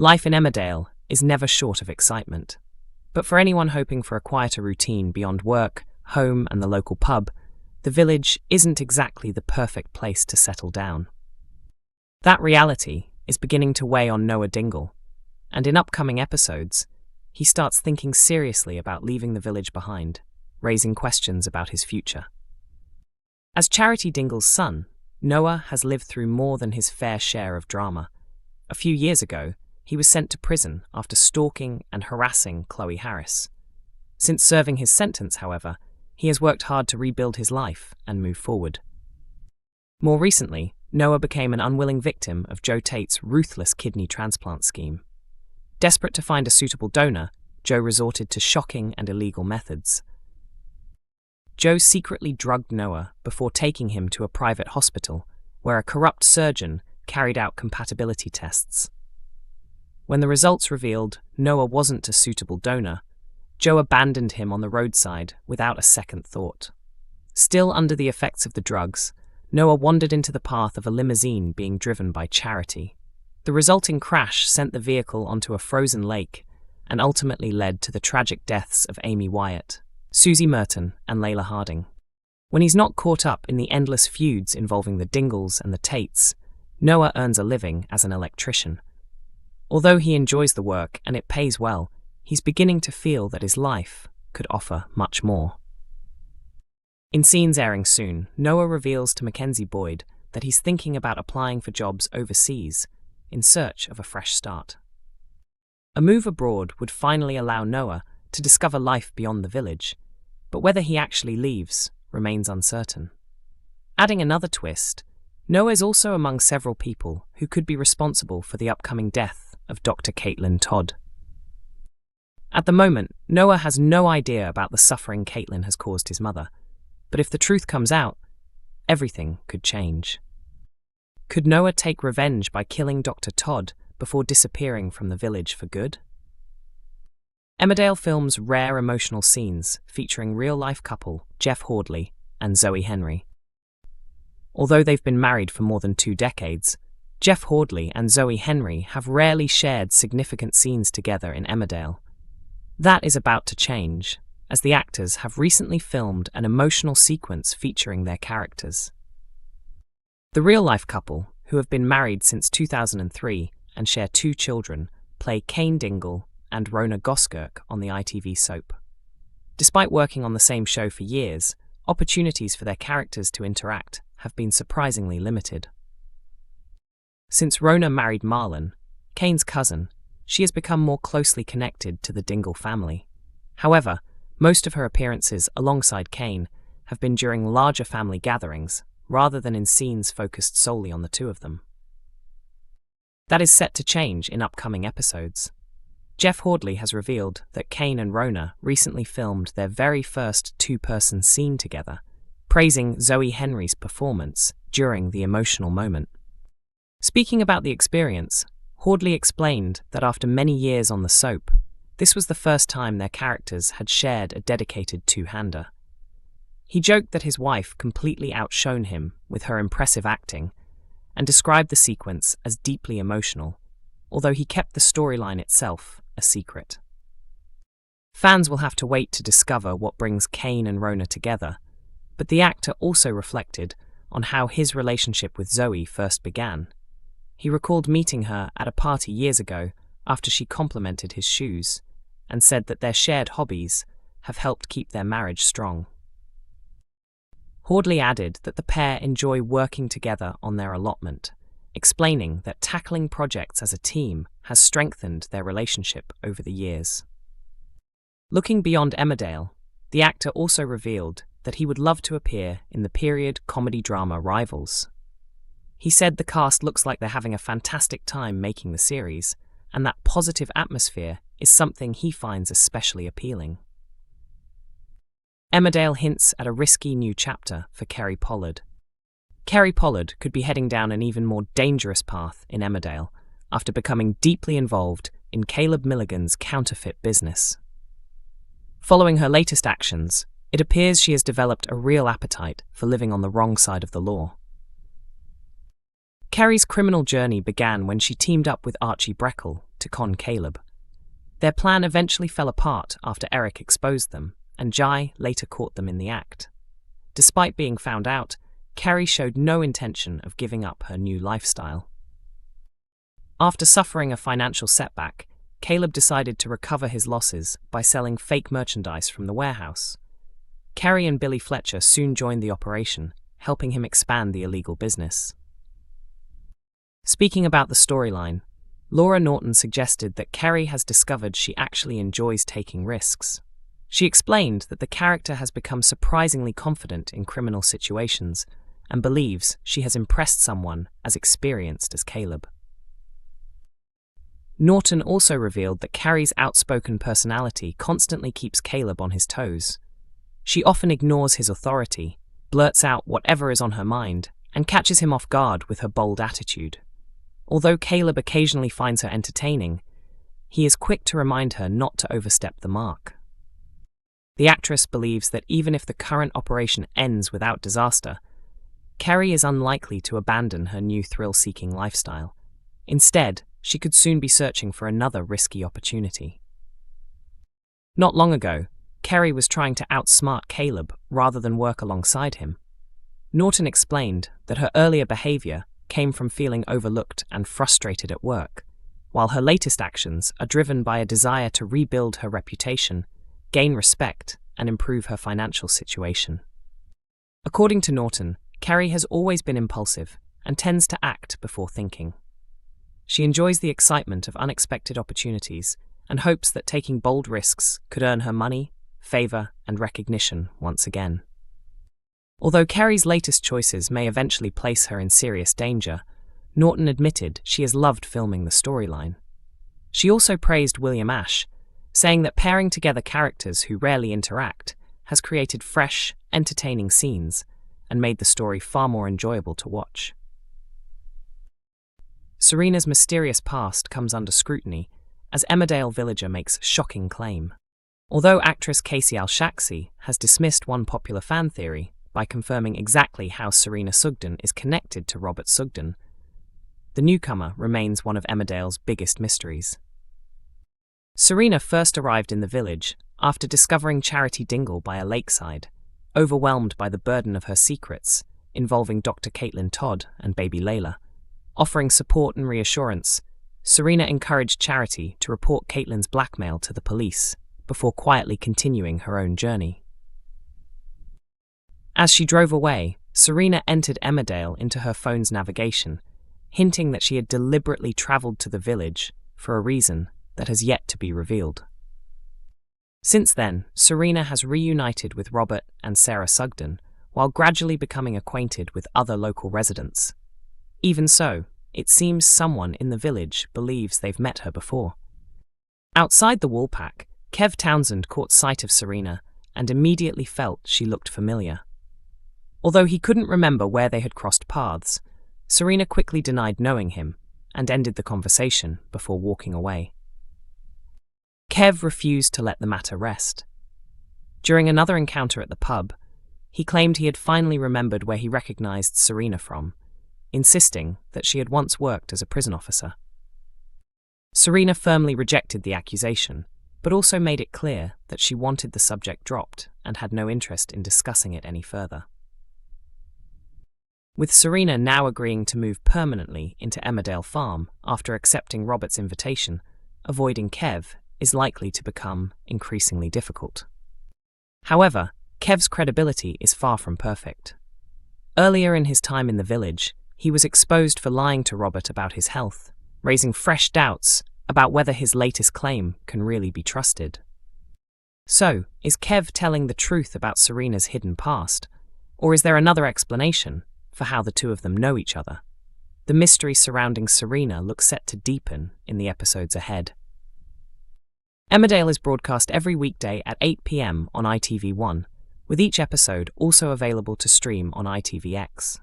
Life in Emmerdale is never short of excitement. But for anyone hoping for a quieter routine beyond work, home, and the local pub, the village isn't exactly the perfect place to settle down. That reality is beginning to weigh on Noah Dingle, and in upcoming episodes, he starts thinking seriously about leaving the village behind, raising questions about his future. As Charity Dingle's son, Noah has lived through more than his fair share of drama. A few years ago, he was sent to prison after stalking and harassing Chloe Harris. Since serving his sentence, however, he has worked hard to rebuild his life and move forward. More recently, Noah became an unwilling victim of Joe Tate's ruthless kidney transplant scheme. Desperate to find a suitable donor, Joe resorted to shocking and illegal methods. Joe secretly drugged Noah before taking him to a private hospital, where a corrupt surgeon carried out compatibility tests. When the results revealed Noah wasn't a suitable donor, Joe abandoned him on the roadside without a second thought. Still under the effects of the drugs, Noah wandered into the path of a limousine being driven by Charity. The resulting crash sent the vehicle onto a frozen lake and ultimately led to the tragic deaths of Amy Wyatt, Susie Merton, and Layla Harding. When he's not caught up in the endless feuds involving the Dingles and the Tates, Noah earns a living as an electrician. Although he enjoys the work and it pays well, he's beginning to feel that his life could offer much more. In scenes airing soon, Noah reveals to Mackenzie Boyd that he's thinking about applying for jobs overseas in search of a fresh start. A move abroad would finally allow Noah to discover life beyond the village, but whether he actually leaves remains uncertain. Adding another twist, Noah is also among several people who could be responsible for the upcoming death of Doctor Caitlin Todd. At the moment, Noah has no idea about the suffering Caitlin has caused his mother, but if the truth comes out, everything could change. Could Noah take revenge by killing Dr. Todd before disappearing from the village for good? Emmerdale films rare emotional scenes featuring real-life couple Jeff Hordley and Zoe Henry. Although they've been married for more than 2 decades, Jeff Hordley and Zoe Henry have rarely shared significant scenes together in Emmerdale. That is about to change, as the actors have recently filmed an emotional sequence featuring their characters. The real-life couple, who have been married since 2003 and share 2 children, play Kane Dingle and Rona Goskirk on the ITV soap. Despite working on the same show for years, opportunities for their characters to interact have been surprisingly limited. Since Rona married Marlon, Kane's cousin, she has become more closely connected to the Dingle family. However, most of her appearances alongside Kane have been during larger family gatherings, rather than in scenes focused solely on the 2 of them. That is set to change in upcoming episodes. Jeff Hordley has revealed that Kane and Rona recently filmed their very first 2-person scene together, praising Zoe Henry's performance during the emotional moment. Speaking about the experience, Hordley explained that after many years on the soap, this was the first time their characters had shared a dedicated 2-hander. He joked that his wife completely outshone him with her impressive acting and described the sequence as deeply emotional, although he kept the storyline itself a secret. Fans will have to wait to discover what brings Kane and Rona together, but the actor also reflected on how his relationship with Zoe first began. He recalled meeting her at a party years ago after she complimented his shoes, and said that their shared hobbies have helped keep their marriage strong. Hordley added that the pair enjoy working together on their allotment, explaining that tackling projects as a team has strengthened their relationship over the years. Looking beyond Emmerdale, the actor also revealed that he would love to appear in the period comedy drama Rivals. He said the cast looks like they're having a fantastic time making the series, and that positive atmosphere is something he finds especially appealing. Emmerdale hints at a risky new chapter for Kerry Pollard. Kerry Pollard could be heading down an even more dangerous path in Emmerdale after becoming deeply involved in Caleb Milligan's counterfeit business. Following her latest actions, it appears she has developed a real appetite for living on the wrong side of the law. Carrie's criminal journey began when she teamed up with Archie Breckle to con Caleb. Their plan eventually fell apart after Eric exposed them, and Jai later caught them in the act. Despite being found out, Carrie showed no intention of giving up her new lifestyle. After suffering a financial setback, Caleb decided to recover his losses by selling fake merchandise from the warehouse. Carrie and Billy Fletcher soon joined the operation, helping him expand the illegal business. Speaking about the storyline, Laura Norton suggested that Carrie has discovered she actually enjoys taking risks. She explained that the character has become surprisingly confident in criminal situations and believes she has impressed someone as experienced as Caleb. Norton also revealed that Carrie's outspoken personality constantly keeps Caleb on his toes. She often ignores his authority, blurts out whatever is on her mind, and catches him off guard with her bold attitude. Although Caleb occasionally finds her entertaining, he is quick to remind her not to overstep the mark. The actress believes that even if the current operation ends without disaster, Carrie is unlikely to abandon her new thrill-seeking lifestyle. Instead, she could soon be searching for another risky opportunity. Not long ago, Carrie was trying to outsmart Caleb rather than work alongside him. Norton explained that her earlier behavior came from feeling overlooked and frustrated at work, while her latest actions are driven by a desire to rebuild her reputation, gain respect, and improve her financial situation. According to Norton, Carrie has always been impulsive and tends to act before thinking. She enjoys the excitement of unexpected opportunities and hopes that taking bold risks could earn her money, favor, and recognition once again. Although Carrie's latest choices may eventually place her in serious danger, Norton admitted she has loved filming the storyline. She also praised William Ash, saying that pairing together characters who rarely interact has created fresh, entertaining scenes and made the story far more enjoyable to watch. Serena's mysterious past comes under scrutiny as Emmerdale villager makes shocking claim. Although actress Casey Al-Shaksi has dismissed one popular fan theory by confirming exactly how Serena Sugden is connected to Robert Sugden, the newcomer remains one of Emmerdale's biggest mysteries. Serena first arrived in the village after discovering Charity Dingle by a lakeside, overwhelmed by the burden of her secrets involving Doctor Caitlin Todd and baby Layla. Offering support and reassurance, Serena encouraged Charity to report Caitlin's blackmail to the police before quietly continuing her own journey. As she drove away, Serena entered Emmerdale into her phone's navigation, hinting that she had deliberately travelled to the village for a reason that has yet to be revealed. Since then, Serena has reunited with Robert and Sarah Sugden, while gradually becoming acquainted with other local residents. Even so, it seems someone in the village believes they've met her before. Outside the Woolpack, Kev Townsend caught sight of Serena and immediately felt she looked familiar. Although he couldn't remember where they had crossed paths, Serena quickly denied knowing him and ended the conversation before walking away. Kev refused to let the matter rest. During another encounter at the pub, he claimed he had finally remembered where he recognized Serena from, insisting that she had once worked as a prison officer. Serena firmly rejected the accusation, but also made it clear that she wanted the subject dropped and had no interest in discussing it any further. With Serena now agreeing to move permanently into Emmerdale Farm after accepting Robert's invitation, avoiding Kev is likely to become increasingly difficult. However, Kev's credibility is far from perfect. Earlier in his time in the village, he was exposed for lying to Robert about his health, raising fresh doubts about whether his latest claim can really be trusted. So, is Kev telling the truth about Serena's hidden past, or is there another explanation for how the two of them know each other? The mystery surrounding Serena looks set to deepen in the episodes ahead. Emmerdale is broadcast every weekday at 8 p.m. on ITV1, with each episode also available to stream on ITVX.